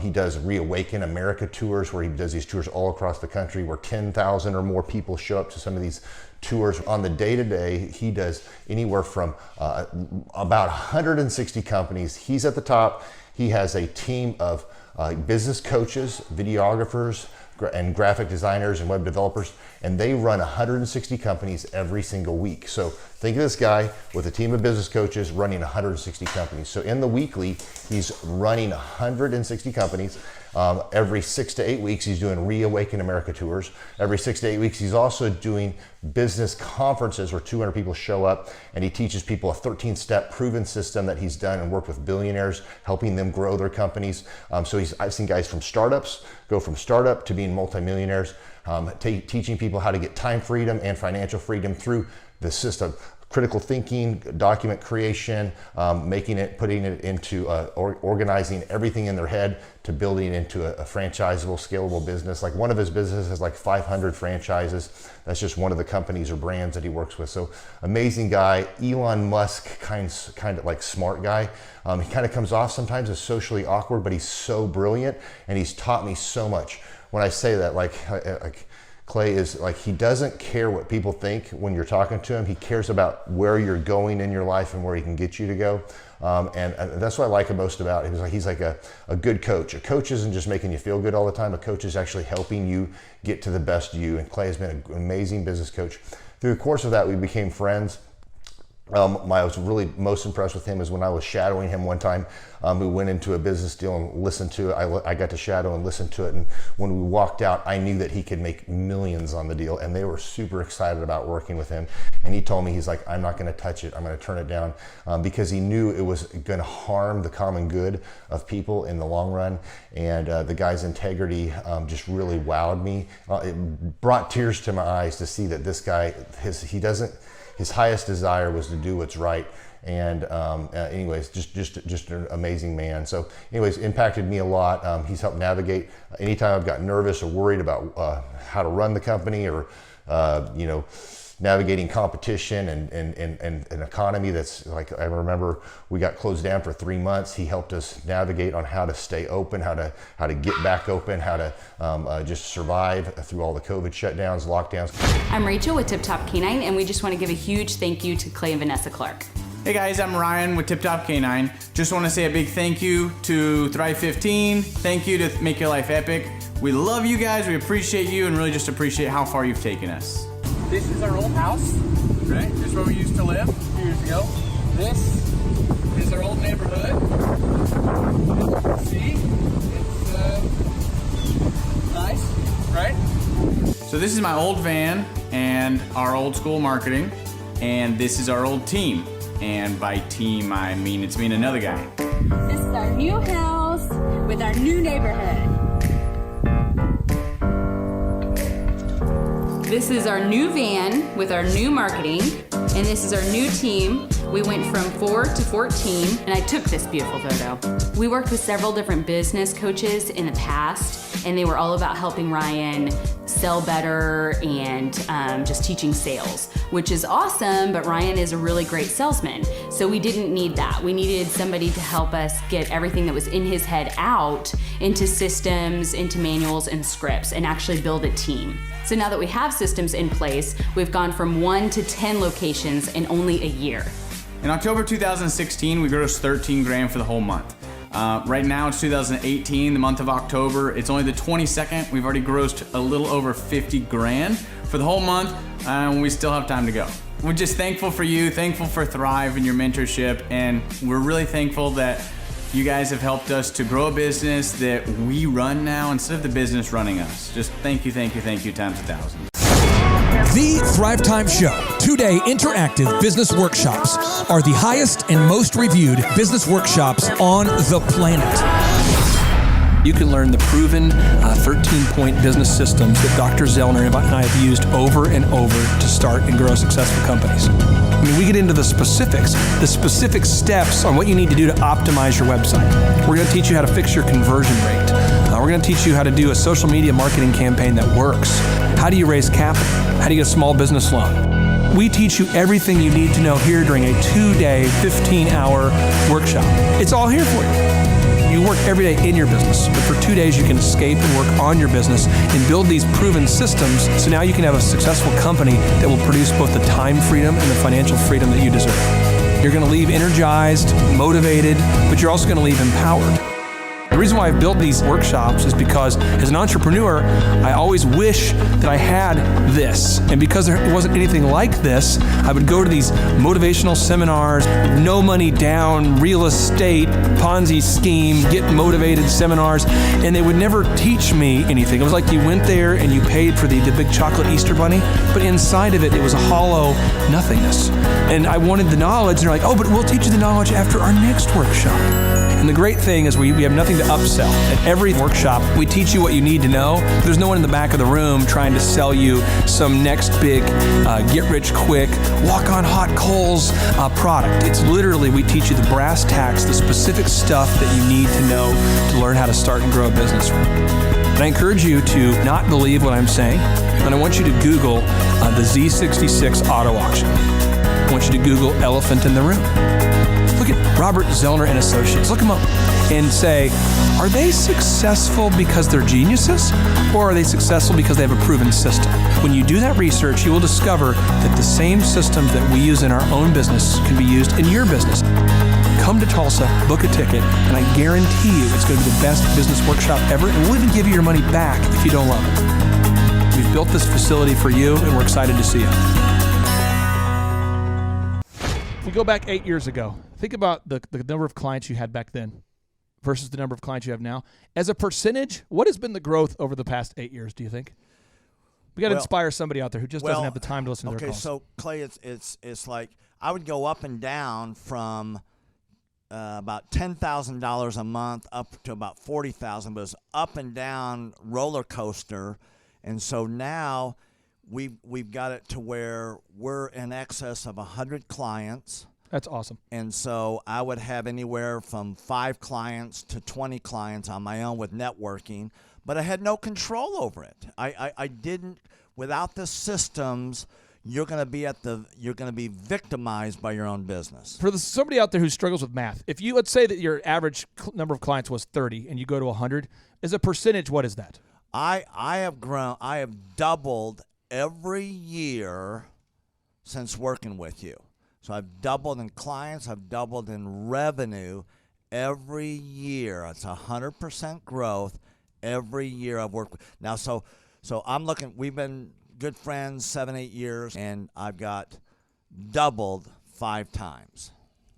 He does Reawaken America tours where he does these tours all across the country where 10,000 or more people show up to some of these tours. On the day-to-day, he does anywhere from about 160 companies. He's at the top. He has a team of business coaches, videographers, and graphic designers and web developers, and they run 160 companies every single week. So think of this guy with a team of business coaches running 160 companies. So in the weekly, he's running 160 companies. Every 6 to 8 weeks, he's doing Reawaken America tours. Every 6 to 8 weeks, he's also doing business conferences where 200 people show up, and he teaches people a 13-step proven system that he's done and worked with billionaires, helping them grow their companies. I've seen guys from startups go from startup to being multimillionaires, teaching people how to get time freedom and financial freedom through the system. Critical thinking, document creation, putting it into organizing everything in their head to building into a franchisable, scalable business. Like one of his businesses has like 500 franchises. That's just one of the companies or brands that he works with. So amazing guy, Elon Musk kind of like smart guy. He kind of comes off sometimes as socially awkward, but he's so brilliant and he's taught me so much. When I say that, like Clay is like, he doesn't care what people think when you're talking to him. He cares about where you're going in your life and where he can get you to go. And that's what I like most about him. He's like a good coach. A coach isn't just making you feel good all the time. A coach is actually helping you get to the best you. And Clay has been an amazing business coach. Through the course of that, we became friends. I was really most impressed with him is when I was shadowing him one time. We went into a business deal and listened to it. I got to shadow and listen to it. And when we walked out, I knew that he could make millions on the deal. And they were super excited about working with him. And he told me, he's like, I'm not going to touch it. I'm going to turn it down, because he knew it was going to harm the common good of people in the long run. And the guy's integrity just really wowed me. It brought tears to my eyes to see that this guy, his highest desire was to do what's right. And anyways, just an amazing man. So anyways, impacted me a lot. He's helped navigate anytime I've got nervous or worried about how to run the company, or navigating competition and an economy that's like, I remember we got closed down for 3 months. He helped us navigate on how to stay open, how to get back open, how to just survive through all the COVID shutdowns, lockdowns. I'm Rachel with Tip Top Canine, and we just want to give a huge thank you to Clay and Vanessa Clark. Hey guys, I'm Ryan with Tip Top Canine. Just want to say a big thank you to Thrive 15. Thank you to Make Your Life Epic. We love you guys, we appreciate you, and really just appreciate how far you've taken us. This is our old house, right? This is where we used to live a few years ago. This is our old neighborhood. See? It's nice, right? So this is my old van and our old school marketing, and this is our old team. And by team, I mean it's me and another guy. This is our new house with our new neighborhood. This is our new van with our new marketing, and this is our new team. We went from 4 to 14, and I took this beautiful photo. We worked with several different business coaches in the past, and they were all about helping Ryan sell better and just teaching sales, which is awesome, but Ryan is a really great salesman. So we didn't need that. We needed somebody to help us get everything that was in his head out into systems, into manuals and scripts, and actually build a team. So now that we have systems in place, we've gone from 1 to 10 locations in only a year. In October 2016, we grossed 13 grand for the whole month. Right now it's 2018, the month of October. It's only the 22nd. We've already grossed a little over 50 grand for the whole month, and we still have time to go. We're just thankful for you, thankful for Thrive and your mentorship, and we're really thankful that you guys have helped us to grow a business that we run now instead of the business running us. Just thank you times 1,000. The Thrivetime Show, 2-day interactive business workshops, are the highest and most reviewed business workshops on the planet. You can learn the proven 13-point business systems that Dr. Zellner and I have used over and over to start and grow successful companies. I mean, we get into the specific steps on what you need to do to optimize your website. We're going to teach you how to fix your conversion rate. We're going to teach you how to do a social media marketing campaign that works. How do you raise capital? How do you get a small business loan? We teach you everything you need to know here during a 2-day, 15-hour workshop. It's all here for you. You work every day in your business, but for 2 days you can escape and work on your business and build these proven systems, so now you can have a successful company that will produce both the time freedom and the financial freedom that you deserve. You're going to leave energized, motivated, but you're also going to leave empowered. The reason why I've built these workshops is because as an entrepreneur, I always wish that I had this. And because there wasn't anything like this, I would go to these motivational seminars, no money down, real estate, Ponzi scheme, get motivated seminars, and they would never teach me anything. It was like you went there and you paid for the big chocolate Easter bunny, but inside of it, it was a hollow nothingness. And I wanted the knowledge, and they're like, oh, but we'll teach you the knowledge after our next workshop. And the great thing is we have nothing to upsell. At every workshop, we teach you what you need to know. There's no one in the back of the room trying to sell you some next big get-rich-quick, walk-on-hot coals product. It's literally, we teach you the brass tacks, the specific stuff that you need to know to learn how to start and grow a business. And I encourage you to not believe what I'm saying, and I want you to Google the Z66 auto auction. I want you to Google elephant in the room. Look at Robert Zellner and Associates. Look them up and say, are they successful because they're geniuses, or are they successful because they have a proven system? When you do that research, you will discover that the same systems that we use in our own business can be used in your business. Come to Tulsa, book a ticket, and I guarantee you it's going to be the best business workshop ever, and we'll even give you your money back if you don't love it. We've built this facility for you, and we're excited to see you. we go back 8 years ago, think about the number of clients you had back then versus the number of clients you have now. As a percentage, what has been the growth over the past 8 years, do you think? We got to inspire somebody out there who just doesn't have the time to listen to their calls. Okay, so Clay, it's like I would go up and down from about $10,000 a month up to about $40,000, but it's up and down roller coaster, and so now we've got it to where we're in excess of 100 clients. That's awesome. And so I would have anywhere from 5 clients to 20 clients on my own with networking, but I had no control over it. I didn't. Without the systems, you're going to be victimized by your own business. For somebody out there who struggles with math, if you let's say that your average number of clients was 30 and you go to 100, as a percentage, what is that? I have doubled every year since working with you. So I've doubled in clients, I've doubled in revenue every year. It's 100% growth every year I've worked with. Now, so I'm looking, we've been good friends 7-8 years, and I've got doubled 5 times.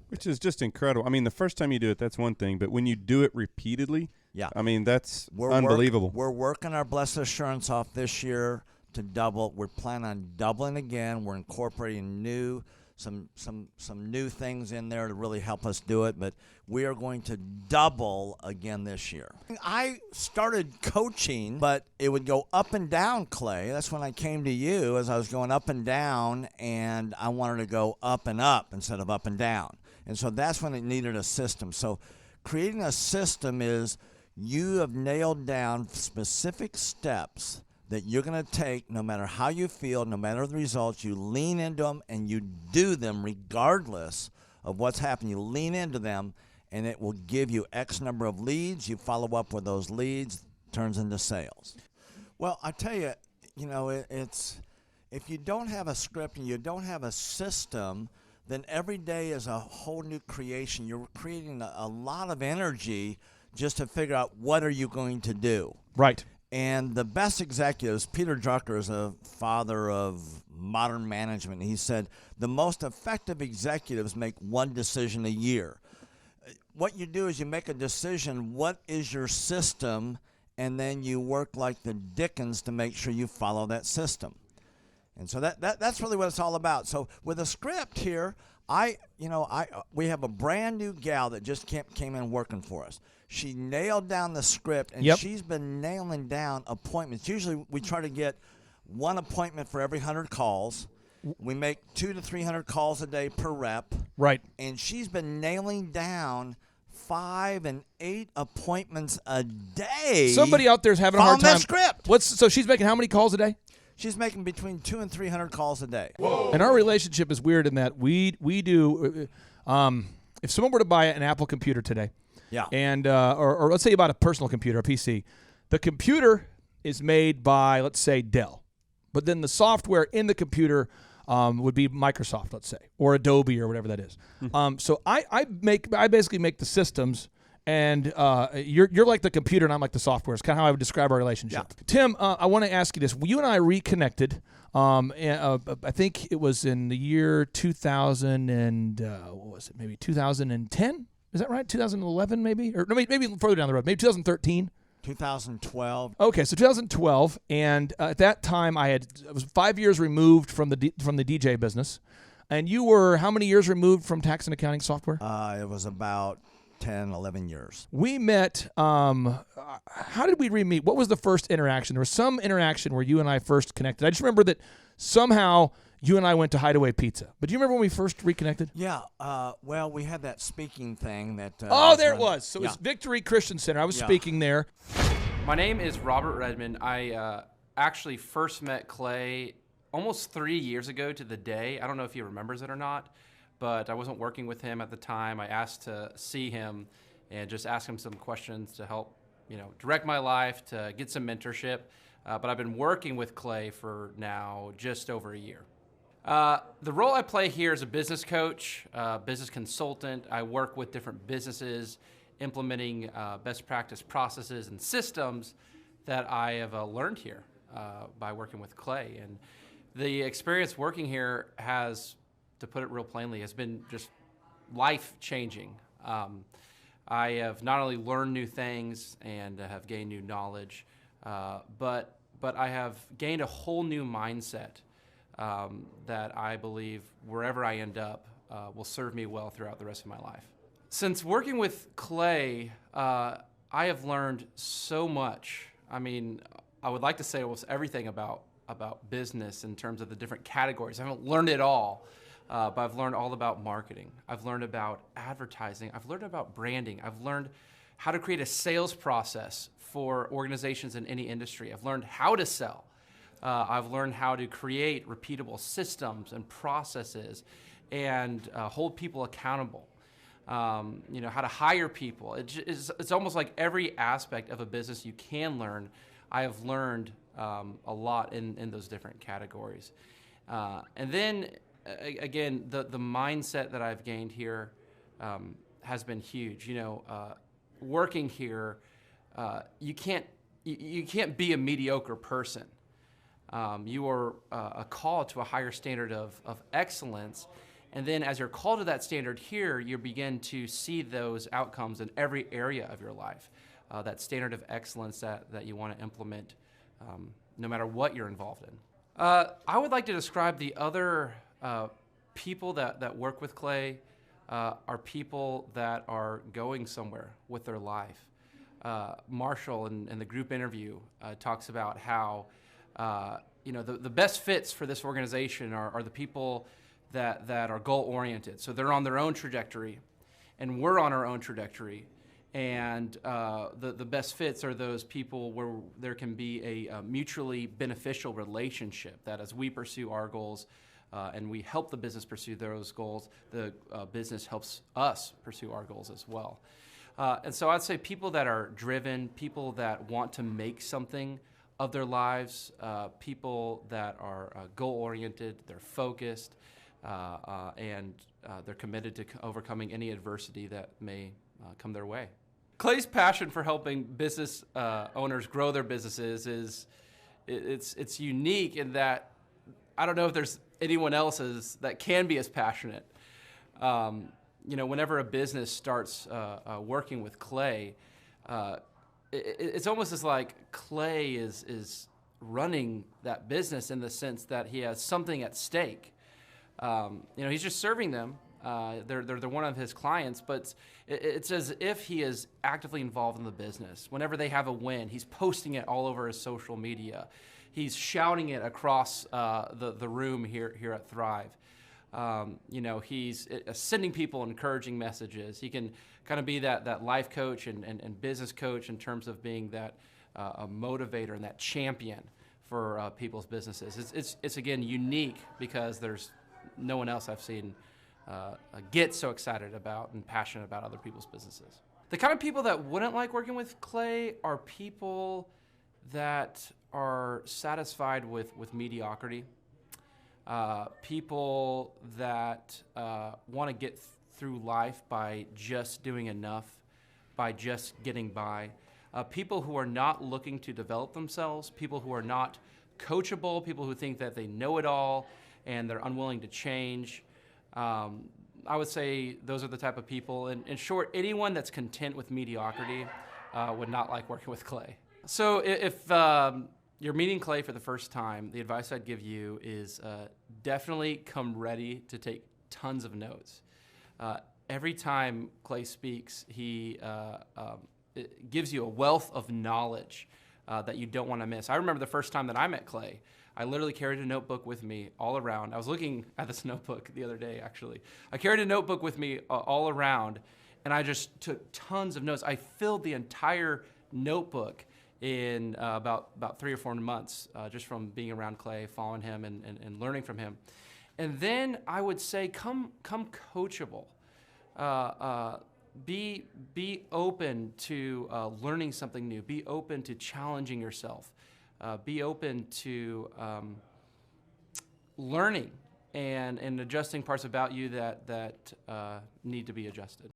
Which is just incredible. I mean, the first time you do it, that's one thing, but when you do it repeatedly, yeah, I mean, that's unbelievable. We're working our Blessed Assurance off this year to double. We're planning on doubling again. We're incorporating some new things in there to really help us do it, but we are going to double again this year. I started coaching, but it would go up and down, Clay. That's when I came to you, as I was going up and down, and I wanted to go up and up instead of up and down. And so that's when it needed a system. So creating a system is you have nailed down specific steps that you're going to take no matter how you feel, no matter the results. You lean into them and you do them regardless of what's happening. You lean into them and it will give you X number of leads. You follow up with those leads, turns into sales. Well, I tell you, it's if you don't have a script and you don't have a system, then every day is a whole new creation. You're creating a lot of energy just to figure out what are you going to do. Right. And the best executives, Peter Drucker is a father of modern management. He said, the most effective executives make one decision a year. What you do is you make a decision, what is your system, and then you work like the Dickens to make sure you follow that system. And so that's really what it's all about. So with a script here, we have a brand new gal that just came in working for us. She nailed down the script, and she's been nailing down appointments. Usually we try to get one appointment for every 100 calls. We make 200 to 300 calls a day per rep. Right. And she's been nailing down 5 and 8 appointments a day. Somebody out there is having a hard time. That script. So she's making how many calls a day? She's making between 200 and 300 calls a day. Whoa. And our relationship is weird in that we do. If someone were to buy an Apple computer today, yeah, and or let's say you bought a personal computer, a PC, the computer is made by, let's say, Dell, but then the software in the computer would be Microsoft, let's say, or Adobe or whatever that is. So I basically make the systems. And you're like the computer and I'm like the software. It's kind of how I would describe our relationship. Yeah. Tim, I want to ask you this. You and I reconnected. I think it was in the year 2000 and what was it? Maybe 2010. Is that right? 2011 maybe? Or no, maybe further down the road. Maybe 2013. 2012. Okay, so 2012, and at that time I was 5 years removed from the DJ business, and you were how many years removed from tax and accounting software? It was about 10, 11 years. We met, how did we re-meet? What was the first interaction? There was some interaction where you and I first connected. I just remember that somehow you and I went to Hideaway Pizza. But do you remember when we first reconnected? Yeah, well, we had that speaking thing that... there it was. So it was Victory Christian Center. I was speaking there. My name is Robert Redmond. I actually first met Clay almost 3 years ago to the day. I don't know if he remembers it or not. But I wasn't working with him at the time. I asked to see him and just ask him some questions to help, direct my life, to get some mentorship. But I've been working with Clay for now just over a year. The role I play here is a business coach, business consultant. I work with different businesses implementing best practice processes and systems that I have learned here by working with Clay. And the experience working here has to put it real plainly, has been just life-changing. I have not only learned new things and have gained new knowledge, but I have gained a whole new mindset that I believe wherever I end up will serve me well throughout the rest of my life. Since working with Clay, I have learned so much. I mean, I would like to say almost everything about business in terms of the different categories. I haven't learned it all, but I've learned all about marketing. I've learned about advertising. I've learned about branding. I've learned how to create a sales process for organizations in any industry. I've learned how to sell. I've learned how to create repeatable systems and processes and hold people accountable. You know, how to hire people. It's almost like every aspect of a business you can learn. I have learned a lot in those different categories. And then, again, the mindset that I've gained here has been huge. You know, working here, you can't be a mediocre person. You are a call to a higher standard of excellence. And then as you're called to that standard here, you begin to see those outcomes in every area of your life. That standard of excellence that you want to implement no matter what you're involved in. I would like to describe the other people that work with Clay are people that are going somewhere with their life. Marshall in the group interview talks about how you know, the best fits for this organization are the people that are goal-oriented. So they're on their own trajectory, and we're on our own trajectory. And the best fits are those people where there can be a mutually beneficial relationship, that as we pursue our goals and we help the business pursue those goals, the business helps us pursue our goals as well. And so I'd say people that are driven, people that want to make something of their lives, people that are goal-oriented, they're focused, and they're committed to overcoming any adversity that may come their way. Clay's passion for helping business owners grow their businesses it's unique in that I don't know if there's anyone else that can be as passionate. You know, whenever a business starts working with Clay, it's almost as like Clay is running that business in the sense that he has something at stake. You know, he's just serving them. They're one of his clients, but it's as if he is actively involved in the business. Whenever they have a win, he's posting it all over his social media. He's shouting it across the room here at Thrive. You know, he's sending people encouraging messages. He can kind of be that life coach and business coach in terms of being that a motivator and that champion for people's businesses. It's again unique because there's no one else I've seen get so excited about and passionate about other people's businesses. The kind of people that wouldn't like working with Clay are people that are satisfied with mediocrity. People that want to get through life by just doing enough, by just getting by. People who are not looking to develop themselves, people who are not coachable, people who think that they know it all and they're unwilling to change. I would say those are the type of people. In short, anyone that's content with mediocrity would not like working with Clay. So if you're meeting Clay for the first time, the advice I'd give you is definitely come ready to take tons of notes. Every time Clay speaks, he it gives you a wealth of knowledge that you don't want to miss. I remember the first time that I met Clay, I literally carried a notebook with me all around. I was looking at this notebook the other day, actually. I carried a notebook with me all around, and I just took tons of notes. I filled the entire notebook in about 3 or 4 months, just from being around Clay, following him, and learning from him. And then I would say, come coachable. Be open to learning something new. Be open to challenging yourself. Be open to learning and adjusting parts about you that need to be adjusted.